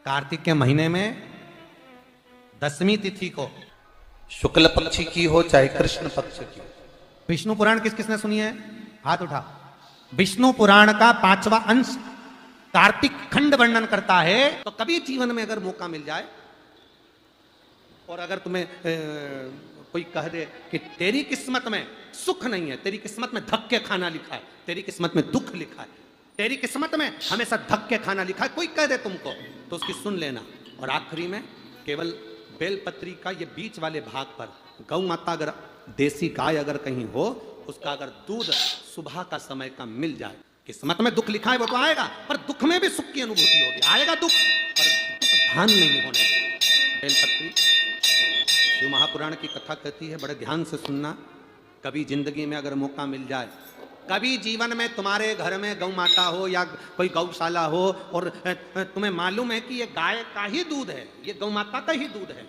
कार्तिक के महीने में 10वीं तिथि को, शुक्ल पक्ष की हो चाहे कृष्ण पक्ष की। विष्णु पुराण किस किसने सुनी है? हाथ उठा। विष्णु पुराण का 5वां अंश कार्तिक खंड वर्णन करता है। तो कभी जीवन में अगर मौका मिल जाए और अगर तुम्हें कोई कह दे कि तेरी किस्मत में सुख नहीं है, तेरी किस्मत में धक्के खाना लिखा है, तेरी किस्मत में दुख लिखा है, तेरी किस्मत में हमेशा धक्के खाना लिखा है, कोई कह दे तुमको, तो उसकी सुन लेना। और आखिरी में केवल बेलपत्री का ये बीच वाले भाग पर गौ माता, अगर देसी गाय अगर कहीं हो, उसका अगर दूध सुबह का समय का मिल जाए, किस्मत में दुख लिखा है वो तो आएगा, पर दुख में भी सुख की अनुभूति होगी। आएगा दुख पर दुख भान नहीं होने देगा। बेलपत्री शिव महापुराण की कथा कहती है, बड़े ध्यान से सुनना। कभी जिंदगी में अगर मौका मिल जाए, कभी जीवन में तुम्हारे घर में गौ माता हो या कोई गौशाला हो और तुम्हें मालूम है कि ये गाय का ही दूध है, ये गौ माता का ही दूध है,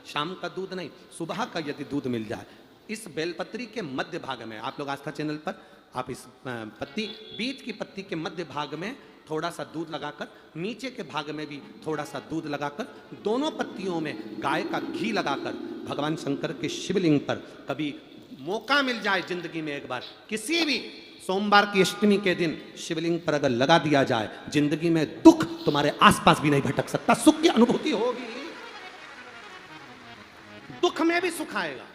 शाम का दूध नहीं, सुबह का यदि दूध मिल जाए, इस बेलपत्री के मध्य भाग में, आप लोग आस्था चैनल पर आप इस पत्ती, बीच की पत्ती के मध्य भाग में थोड़ा सा दूध लगाकर, नीचे के भाग में भी थोड़ा सा दूध लगाकर, दोनों पत्तियों में गाय का घी लगाकर भगवान शंकर के शिवलिंग पर कभी मौका मिल जाए जिंदगी में एक बार, किसी भी सोमवार की अष्टमी के दिन शिवलिंग पर अगर लगा दिया जाए, जिंदगी में दुख तुम्हारे आसपास भी नहीं भटक सकता, सुख की अनुभूति होगी। दुख में भी सुख आएगा।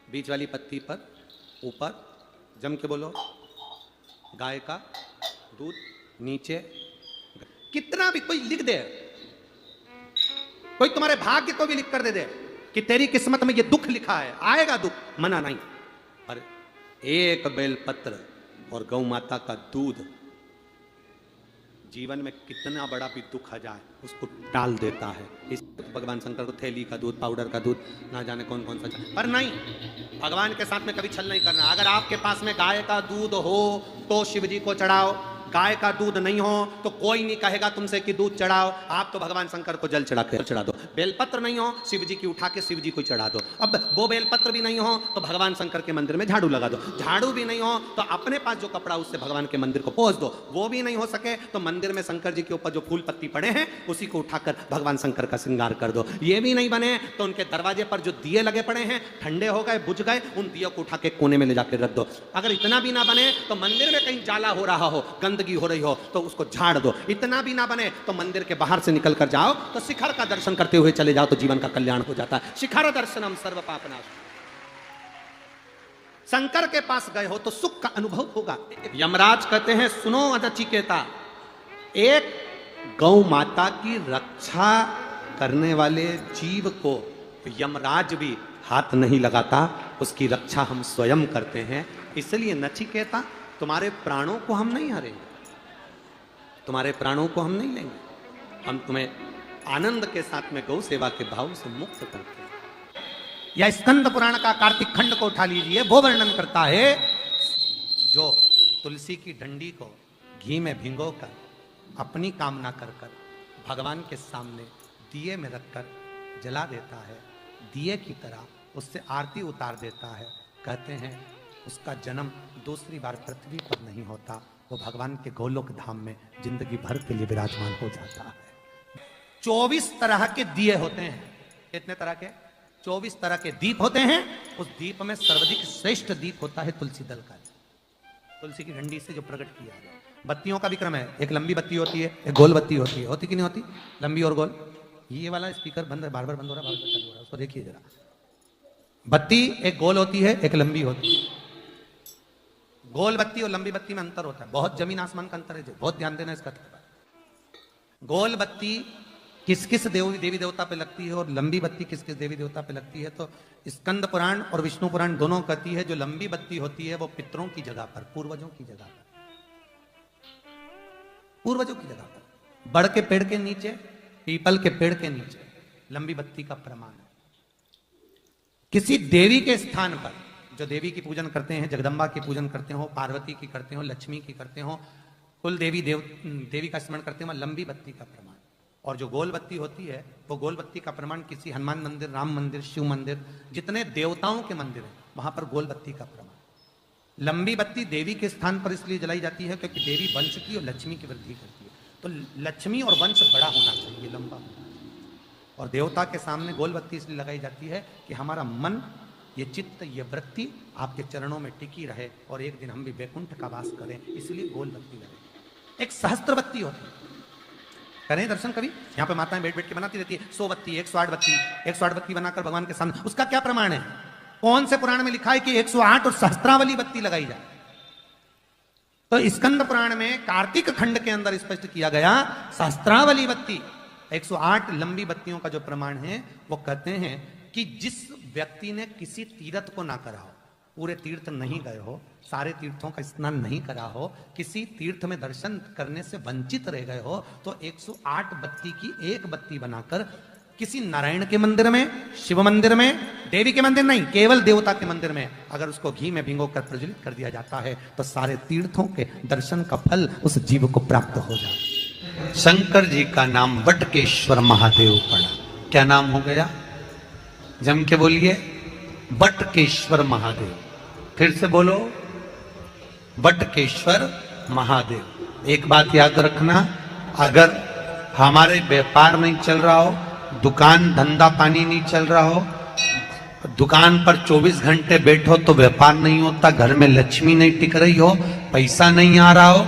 बीच वाली पत्ती पर ऊपर जम के बोलो गाय का दूध, नीचे कितना भी कोई लिख दे, कोई तुम्हारे भाग्य को भी लिख कर दे कि तेरी किस्मत में ये दुख लिखा है, आएगा दुख, मना नहीं। पर एक बेलपत्र और गौ माता का दूध जीवन में कितना बड़ा भी दुख आ जाए उसको टाल देता है। इस भगवान शंकर को थैली का दूध, पाउडर का दूध, ना जाने कौन कौन सा, पर नहीं, भगवान के साथ में कभी छल नहीं करना। अगर आपके पास में गाय का दूध हो तो शिव जी को चढ़ाओ, गाय का दूध नहीं हो तो कोई नहीं कहेगा तुमसे कि दूध चढ़ाओ, आप तो भगवान शंकर को जल चढ़ा दो। बेलपत्र नहीं हो, शिव जी की उठा के शिव जी को चढ़ा दो। अब वो बेलपत्र भी नहीं हो तो भगवान शंकर के मंदिर में झाड़ू लगा दो। झाड़ू भी नहीं हो तो अपने पास जो कपड़ा उससे भगवान के मंदिर को पोंछ दो। वो भी नहीं हो सके तो मंदिर में शंकर जी के ऊपर जो फूल पत्ती पड़े हैं उसी को उठाकर भगवान शंकर का श्रृंगार कर दो। ये भी नहीं बने तो उनके दरवाजे पर जो दिए लगे पड़े हैं, ठंडे हो गए, बुझ गए, उन दियों को उठा के कोने में ले जाकर रख दो। अगर इतना भी ना बने तो मंदिर में कहीं जाला हो रहा हो, गंदगी हो रही हो तो उसको झाड़ दो। इतना भी ना बने तो मंदिर के बाहर से निकल कर जाओ तो शिखर का दर्शन करते हुए चले जाओ तो जीवन का कल्याण हो जाता है। शिखर दर्शनम सर्व पापनाश। शंकर के पास गए हो तो सुख का अनुभव होगा। यमराज कहते हैं, सुनो नचिकेता, एक गौ माता की रक्षा करने वाले जीव को यमराज भी हाथ नहीं लगाता, उसकी रक्षा हम स्वयं करते हैं। इसलिए नचिकेता, तुम्हारे प्राणों को हम नहीं हारेंगे, तुम्हारे प्राणों को हम नहीं लेंगे, हम तुम्हें आनंद के साथ में गौ सेवा के भाव से मुक्त करते हैं। या स्कंद पुराण का कार्तिक खंड को उठा लीजिए, वो वर्णन करता है, जो तुलसी की डंडी को घी में भिगोकर अपनी कामना कर कर भगवान के सामने दिए में रखकर जला देता है, दिए की तरह उससे आरती उतार देता है, कहते हैं उसका जन्म दूसरी बार पृथ्वी पर नहीं होता, वो भगवान के गोलोक धाम में जिंदगी भर के लिए विराजमान हो जाता है। 24 तरह के दिए होते हैं। कितने तरह के? 24 तरह के दीप होते हैं। उस दीप में सर्वाधिक श्रेष्ठ दीप होता है तुलसी दल का, तुलसी की डंडी से जो प्रकट किया है। बत्तियों का भी क्रम है, एक लंबी बत्ती होती है, एक गोल बत्ती होती है। होती कि नहीं होती? लंबी और गोल। ये वाला स्पीकर बंद है, बार बार बंद हो रहा है, बार बार चालू हो रहा है, उसको देखिए जरा। बत्ती एक गोल होती है, एक लंबी होती है। गोल बत्ती और लंबी बत्ती में अंतर होता है, बहुत जमीन आसमान का अंतर है, बहुत ध्यान देना इसका। गोल बत्ती किस किस देवी देवता पे लगती है और लंबी बत्ती किस किस देवी देवता पे लगती है, तो स्कंद पुराण और विष्णु पुराण दोनों कहती है जो लंबी बत्ती होती है वो पितरों की जगह पर, पूर्वजों की जगह पर, पूर्वजों की जगह पर, बड़ के पेड़ के नीचे, पीपल के पेड़ के नीचे लंबी बत्ती का प्रमाण है। किसी देवी के स्थान पर, जो देवी की पूजन करते हैं, जगदम्बा की पूजन करते हो, पार्वती की करते हो, लक्ष्मी की करते हो, कुल देवी का स्मरण करते हो, लंबी बत्ती का प्रमाण। और जो गोल बत्ती होती है वो गोल बत्ती का प्रमाण किसी हनुमान मंदिर, राम मंदिर, शिव मंदिर, जितने देवताओं के मंदिर हैं वहां पर गोल बत्ती का प्रमाण। लंबी बत्ती देवी के स्थान पर इसलिए जलाई जाती है क्योंकि देवी वंश की और लक्ष्मी की वृद्धि करती है। तो लक्ष्मी और वंश बड़ा होना चाहिए, लंबा। और देवता के सामने गोल बत्ती इसलिए लगाई जाती है कि हमारा मन, ये चित्त, ये वृत्ति आपके चरणों में टिकी रहे और एक दिन हम भी वैकुंठ का वास करें, इसलिए गोल बत्ती लगे। एक सहस्त्र बत्ती होती है, करें दर्शन कभी, यहाँ पे माताएं बैठ बैठ के बनाती रहती है 100 बत्ती, 108 बत्ती, 108 बत्ती बनाकर भगवान के सामने। उसका क्या प्रमाण है? कौन से पुराण में लिखा है कि 108 और सहस्त्रावली बत्ती लगाई जाए? तो स्कंद पुराण में कार्तिक खंड के अंदर स्पष्ट किया गया, सहस्त्रावली बत्ती 108 लंबी बत्तियों का जो प्रमाण है, वो कहते हैं कि जिस व्यक्ति ने किसी तीर्थ को ना करा हो, पूरे तीर्थ नहीं गए हो, सारे तीर्थों का स्नान नहीं करा हो, किसी तीर्थ में दर्शन करने से वंचित रह गए हो, तो 108 बत्ती की एक बत्ती बनाकर किसी नारायण के मंदिर में, शिव मंदिर में, देवी के मंदिर नहीं, केवल देवता के मंदिर में अगर उसको घी में भिगोकर प्रज्वलित कर दिया जाता है, तो सारे तीर्थों के दर्शन का फल उस जीव को प्राप्त हो जाता है। शंकर जी का नाम बटकेश्वर महादेव पड़ा। क्या नाम हो गया? जम के बोलिए, बटकेश्वर महादेव। फिर से बोलो, बटकेश्वर महादेव। एक बात याद रखना, अगर हमारे व्यापार नहीं चल रहा हो, दुकान धंधा पानी नहीं चल रहा हो, दुकान पर 24 घंटे बैठो तो व्यापार नहीं होता, घर में लक्ष्मी नहीं टिक रही हो, पैसा नहीं आ रहा हो,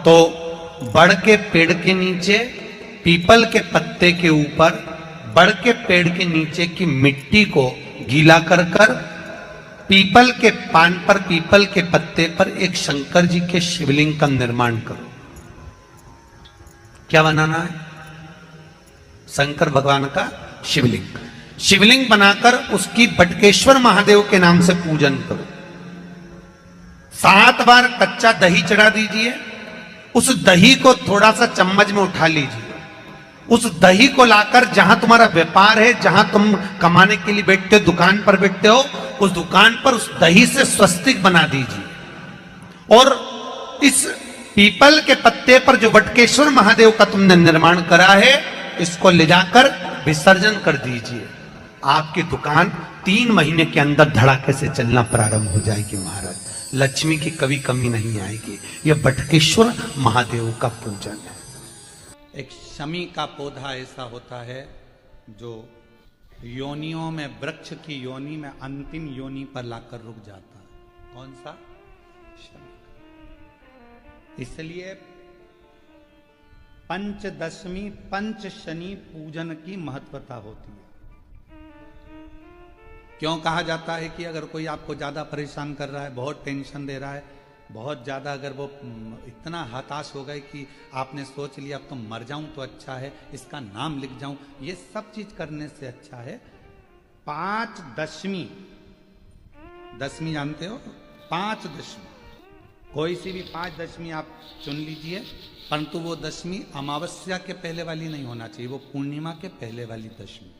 तो बड़ के पेड़ के नीचे, पीपल के पत्ते के ऊपर, बड़ के पेड़ के नीचे की मिट्टी को गीला कर कर पीपल के पान पर, पीपल के पत्ते पर एक शंकर जी के शिवलिंग का निर्माण करो। क्या बनाना है? शंकर भगवान का शिवलिंग। शिवलिंग बनाकर उसकी बटकेश्वर महादेव के नाम से पूजन करो। 7 बार कच्चा दही चढ़ा दीजिए। उस दही को थोड़ा सा चम्मच में उठा लीजिए। उस दही को लाकर जहां तुम्हारा व्यापार है, जहां तुम कमाने के लिए बैठते हो, दुकान पर बैठते हो, उस दुकान पर उस दही से स्वस्तिक बना दीजिए। और इस पीपल के पत्ते पर जो बटकेश्वर महादेव का तुमने निर्माण करा है, इसको ले जाकर विसर्जन कर दीजिए। आपकी दुकान 3 महीने के अंदर धड़ाके से चलना प्रारंभ हो जाएगी महाराज। लक्ष्मी की कभी कमी नहीं आएगी। यह बटकेश्वर महादेव का पूजन है। एक शमी का पौधा ऐसा होता है जो योनियों में, वृक्ष की योनि में अंतिम योनि पर लाकर रुक जाता है। कौन सा? शमी। इसलिए पंचदशमी, पंच शनि पूजन की महत्वता होती है। क्यों कहा जाता है कि अगर कोई आपको ज्यादा परेशान कर रहा है, बहुत टेंशन दे रहा है, बहुत ज्यादा अगर वो इतना हताश हो गए कि आपने सोच लिया अब तो मर जाऊं तो अच्छा है, इसका नाम लिख जाऊं, ये सब चीज करने से अच्छा है 5 दशमी। दशमी जानते हो? 5 दशमी, कोई सी भी 5 दशमी आप चुन लीजिए, परंतु वो दशमी अमावस्या के पहले वाली नहीं होना चाहिए, वो पूर्णिमा के पहले वाली दशमी।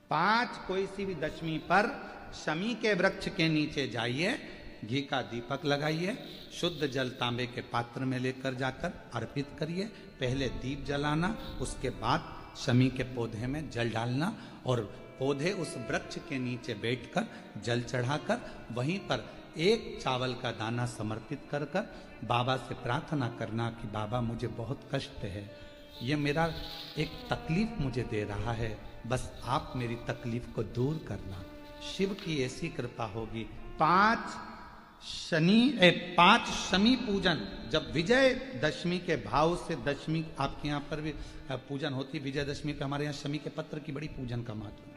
5 कोई सी भी दशमी पर शमी के वृक्ष के नीचे जाइए, घी का दीपक लगाइए, शुद्ध जल तांबे के पात्र में लेकर जाकर अर्पित करिए। पहले दीप जलाना, उसके बाद शमी के पौधे में जल डालना और पौधे उस वृक्ष के नीचे बैठकर जल चढ़ाकर वहीं पर एक चावल का दाना समर्पित कर कर बाबा से प्रार्थना करना कि बाबा मुझे बहुत कष्ट है, ये मेरा एक तकलीफ मुझे दे रहा है, बस आप मेरी तकलीफ को दूर करना। शिव की ऐसी कृपा होगी। 5 शमी पूजन, जब विजय दशमी के भाव से, दशमी आपके यहाँ पर भी पूजन होती, विजयदशमी पे हमारे यहाँ शमी के पत्र की बड़ी पूजन का महत्व है।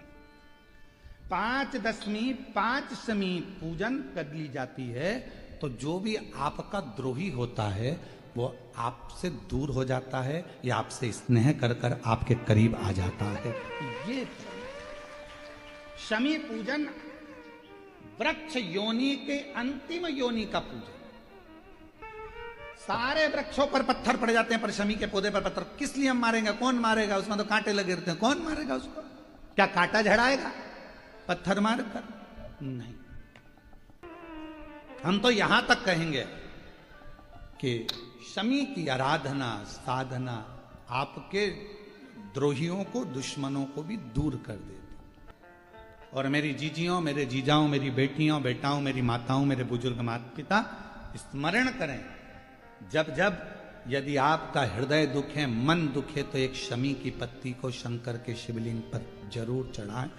5 दशमी, 5 शमी पूजन कर ली जाती है, तो जो भी आपका द्रोही होता है वो आपसे दूर हो जाता है या आपसे स्नेह कर कर आपके करीब आ जाता है। ये शमी पूजन वृक्ष योनि के अंतिम योनि का पूजन। सारे वृक्षों पर पत्थर पड़ जाते हैं, पर शमी के पौधे पर पत्थर किस लिए हम मारेंगे? कौन मारेगा? उसमें तो कांटे लगे रहते हैं, कौन मारेगा उसको? क्या कांटा झड़ाएगा पत्थर मारकर? नहीं। हम तो यहां तक कहेंगे कि शमी की आराधना, साधना आपके द्रोहियों को, दुश्मनों को भी दूर कर देती। और मेरी जीजियों, मेरे जीजाओं, मेरी बेटियों, बेटाओं, मेरी माताओं, मेरे बुजुर्ग माता पिता स्मरण करें, जब जब यदि आपका हृदय दुखे, मन दुखे, तो एक शमी की पत्ती को शंकर के शिवलिंग पर जरूर चढ़ाएं।